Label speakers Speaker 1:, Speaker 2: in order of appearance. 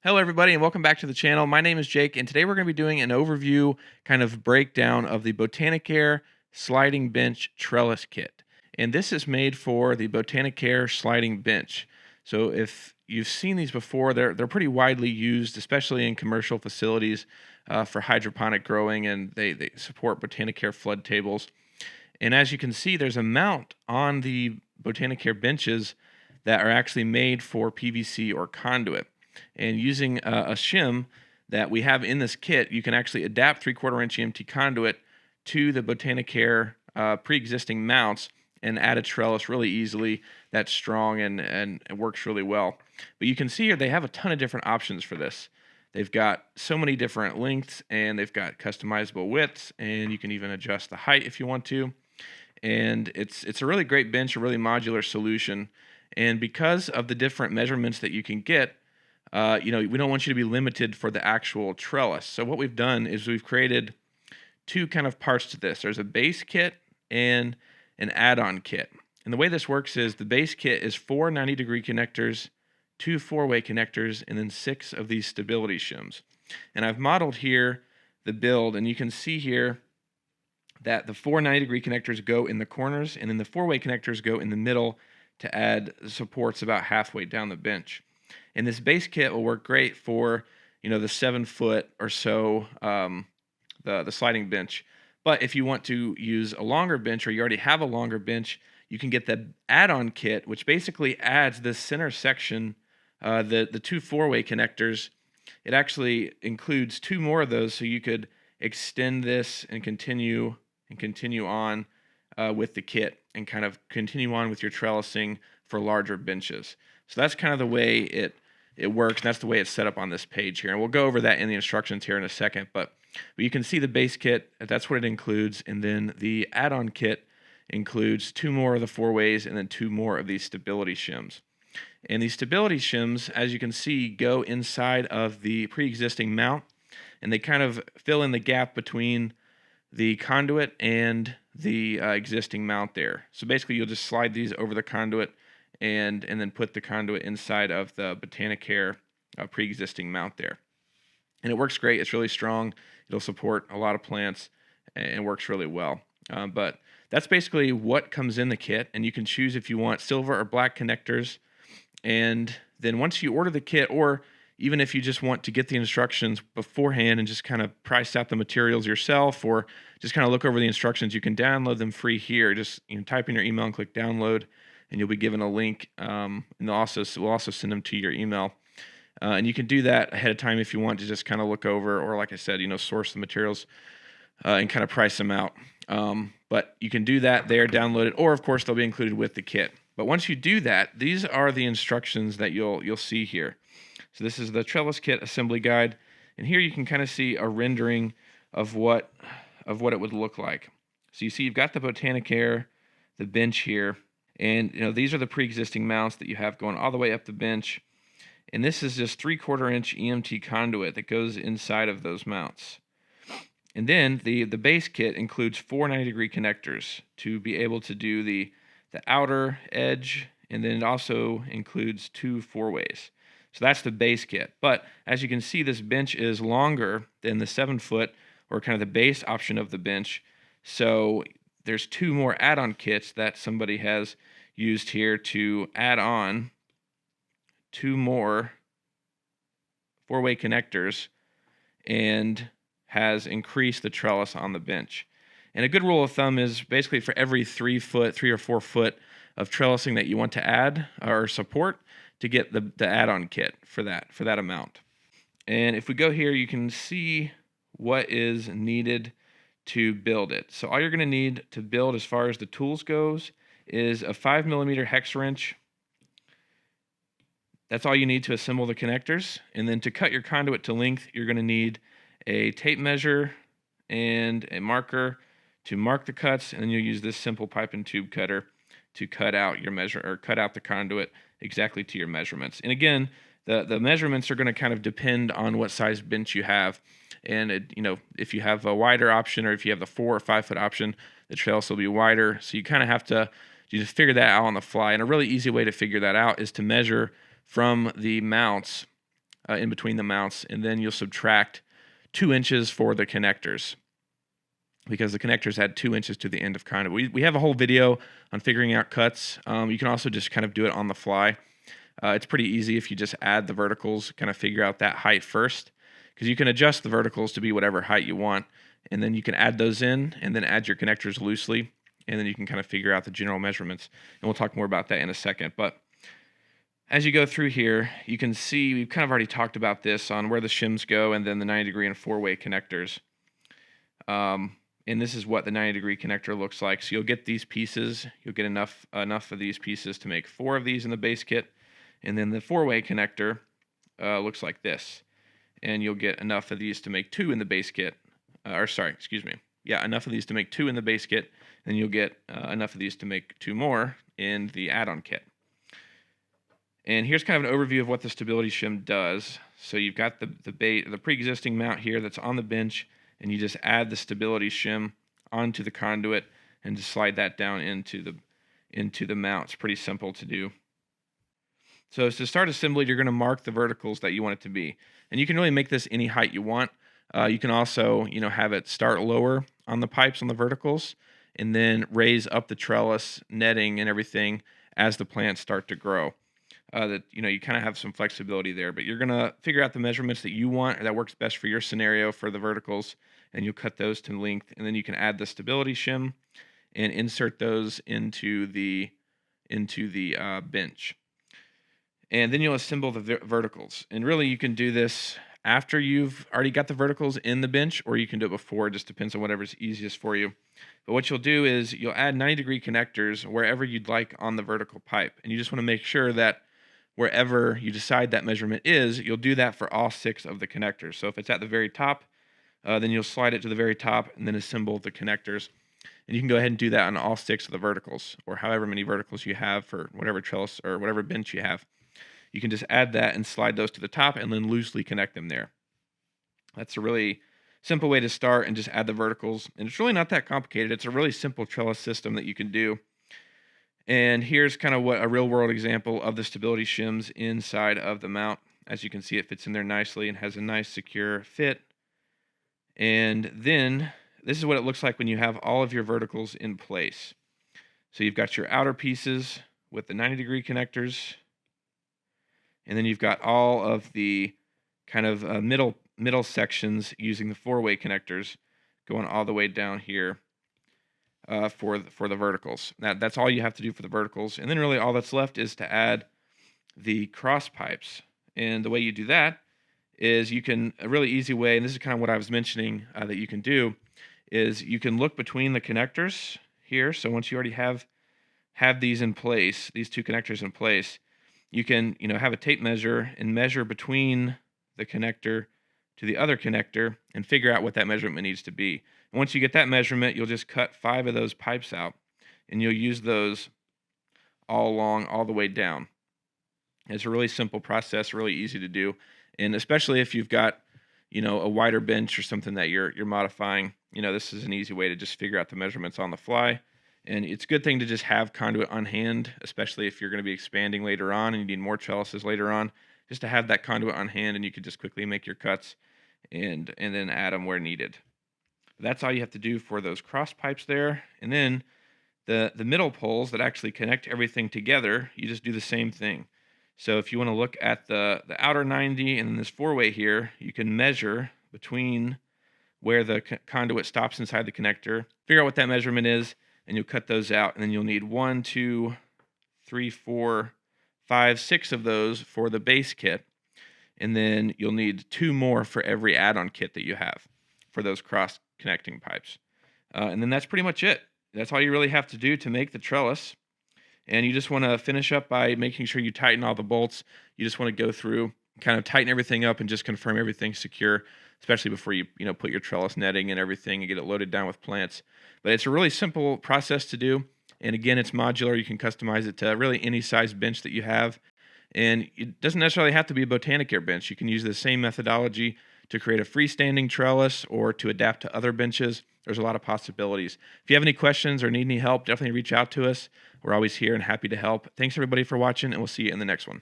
Speaker 1: Hello, everybody, and welcome back to the channel. My name is Jake, and today we're going to be doing an overview kind of breakdown of the Botanicare sliding bench trellis kit. And this is made for the Botanicare sliding bench. So if you've seen these before, they're pretty widely used, especially in commercial facilities for hydroponic growing, and they support Botanicare flood tables. And as you can see, there's a mount on the Botanicare benches that are actually made for PVC or conduit. And using a shim that we have in this kit, you can actually adapt 3/4 inch EMT conduit to the Botanicare pre-existing mounts and add a trellis really easily that's strong and it works really well. But you can see here they have a ton of different options for this. They've got so many different lengths, and they've got customizable widths, and you can even adjust the height if you want to. And it's a really great bench, a really modular solution. And because of the different measurements that you can get, we don't want you to be limited for the actual trellis. So what we've done is we've created two kind of parts to this. There's a base kit and an add-on kit. And the way this works is the base kit is 4 90-degree connectors, 2 4-way connectors, and then 6 of these stability shims. And I've modeled here the build, and you can see here that the 4 90-degree connectors go in the corners, and then the 4-way connectors go in the middle to add supports about halfway down the bench. And this base kit will work great for, the 7-foot or so, the sliding bench. But if you want to use a longer bench, or you already have a longer bench, you can get the add-on kit, which basically adds this center section, the 2 4-way connectors. It actually includes 2 more of those, so you could extend this and continue on with the kit and kind of continue on with your trellising for larger benches. So that's kind of the way it works, and that's the way it's set up on this page here. And we'll go over that in the instructions here in a second, but you can see the base kit, that's what it includes, and then the add-on kit includes 2 more of the 4-ways and then 2 more of these stability shims. And these stability shims, as you can see, go inside of the pre-existing mount, and they kind of fill in the gap between the conduit and the existing mount there. So basically you'll just slide these over the conduit and then put the conduit inside of the Botanicare pre-existing mount there. And it works great. It's really strong. It'll support a lot of plants and works really well. But that's basically what comes in the kit, and you can choose if you want silver or black connectors. And then once you order the kit, or even if you just want to get the instructions beforehand and just kind of price out the materials yourself, or just kind of look over the instructions, you can download them free here. Just type in your email and click download, and you'll be given a link, and we'll also send them to your email. And you can do that ahead of time if you want to just kind of look over, or like I said, source the materials and kind of price them out. But you can do that there, download it, or of course they'll be included with the kit. But once you do that, these are the instructions that you'll see here. So this is the trellis kit assembly guide, and here you can kind of see a rendering of what it would look like. So you see you've got the Botanicare, the bench here, and these are the pre-existing mounts that you have going all the way up the bench. And this is just 3/4 inch EMT conduit that goes inside of those mounts. And then the base kit includes 4 90-degree connectors to be able to do the outer edge, and then it also includes 2 4-ways. So that's the base kit. But as you can see, this bench is longer than the 7-foot, or kind of the base option of the bench. So there's 2 more add-on kits that somebody has used here to add on 2 more 4-way connectors, and has increased the trellis on the bench. And a good rule of thumb is basically for every 3 or 4 foot of trellising that you want to add or support, to get the add-on kit for that amount. And if we go here, you can see what is needed to build it. So all you're going to need to build, as far as the tools goes, is a 5mm hex wrench. That's all you need to assemble the connectors. And then to cut your conduit to length, you're going to need a tape measure and a marker to mark the cuts, and then you'll use this simple pipe and tube cutter to cut out the conduit exactly to your measurements. And again, the measurements are going to kind of depend on what size bench you have. And if you have a wider option, or if you have the 4 or 5 foot option, the trellis will be wider. So you kind of have to just figure that out on the fly. And a really easy way to figure that out is to measure from the mounts in between the mounts, and then you'll subtract 2 inches for the connectors, because the connectors add 2 inches to the end of conduit. We have a whole video on figuring out cuts. You can also just kind of do it on the fly. It's pretty easy if you just add the verticals, kind of figure out that height first, because you can adjust the verticals to be whatever height you want, and then you can add those in and then add your connectors loosely, and then you can kind of figure out the general measurements. And we'll talk more about that in a second. But as you go through here, you can see we've kind of already talked about this on where the shims go and then the 90-degree and 4-way connectors. And this is what the 90-degree connector looks like. So you'll get these pieces. You'll get enough of these pieces to make 4 of these in the base kit. And then the 4-way connector looks like this. And you'll get enough of these to make 2 in the base kit. Enough of these to make 2 in the base kit. And you'll get enough of these to make 2 more in the add-on kit. And here's kind of an overview of what the stability shim does. So you've got the pre-existing mount here that's on the bench, and you just add the stability shim onto the conduit and just slide that down into the mount. It's pretty simple to do. So to start assembly, you're going to mark the verticals that you want it to be, and you can really make this any height you want. You can also, have it start lower on the pipes on the verticals, and then raise up the trellis netting and everything as the plants start to grow. You kind of have some flexibility there, but you're going to figure out the measurements that you want or that works best for your scenario for the verticals, and you'll cut those to length, and then you can add the stability shim and insert those into the bench. And then you'll assemble the verticals. And really you can do this after you've already got the verticals in the bench, or you can do it before. It just depends on whatever's easiest for you. But what you'll do is you'll add 90-degree connectors wherever you'd like on the vertical pipe, and you just want to make sure that wherever you decide that measurement is, you'll do that for all 6 of the connectors. So if it's at the very top, then you'll slide it to the very top and then assemble the connectors. And you can go ahead and do that on all 6 of the verticals, or however many verticals you have for whatever trellis or whatever bench you have. You can just add that and slide those to the top and then loosely connect them there. That's a really simple way to start, and just add the verticals. And it's really not that complicated. It's a really simple trellis system that you can do. And here's kind of what a real-world example of the stability shims inside of the mount. As you can see, it fits in there nicely and has a nice secure fit. And then this is what it looks like when you have all of your verticals in place. So you've got your outer pieces with the 90-degree connectors, and then you've got all of the kind of middle sections using the 4-way connectors going all the way down here. For the verticals. That's all you have to do for the verticals. And then really all that's left is to add the cross pipes. And the way you do that is a really easy way, and this is kind of what I was mentioning that you can do, is you can look between the connectors here. So once you already have these in place, these 2 connectors in place, you can have a tape measure and measure between the connector to the other connector and figure out what that measurement needs to be. And once you get that measurement, you'll just cut 5 of those pipes out, and you'll use those all along, all the way down. It's a really simple process, really easy to do, and especially if you've got, a wider bench or something that you're modifying, this is an easy way to just figure out the measurements on the fly. And it's a good thing to just have conduit on hand, especially if you're going to be expanding later on and you need more trellises later on, just to have that conduit on hand, and you can just quickly make your cuts and then add them where needed. That's all you have to do for those cross pipes there. And then the middle poles that actually connect everything together, you just do the same thing. So if you want to look at the outer 90 and then this 4-way here, you can measure between where the conduit stops inside the connector, figure out what that measurement is, and you'll cut those out. And then you'll need 1, 2, 3, 4, 5, 6 of those for the base kit. And then you'll need 2 more for every add-on kit that you have for those cross connecting pipes. And then that's pretty much it. That's all you really have to do to make the trellis. And you just want to finish up by making sure you tighten all the bolts. You just want to go through, kind of tighten everything up and just confirm everything's secure, especially before you put your trellis netting and everything and get it loaded down with plants. But it's a really simple process to do. And again, it's modular. You can customize it to really any size bench that you have. And it doesn't necessarily have to be a Botanicare bench. You can use the same methodology to create a freestanding trellis or to adapt to other benches. There's a lot of possibilities. If you have any questions or need any help, definitely reach out to us. We're always here and happy to help. Thanks everybody for watching, and we'll see you in the next one.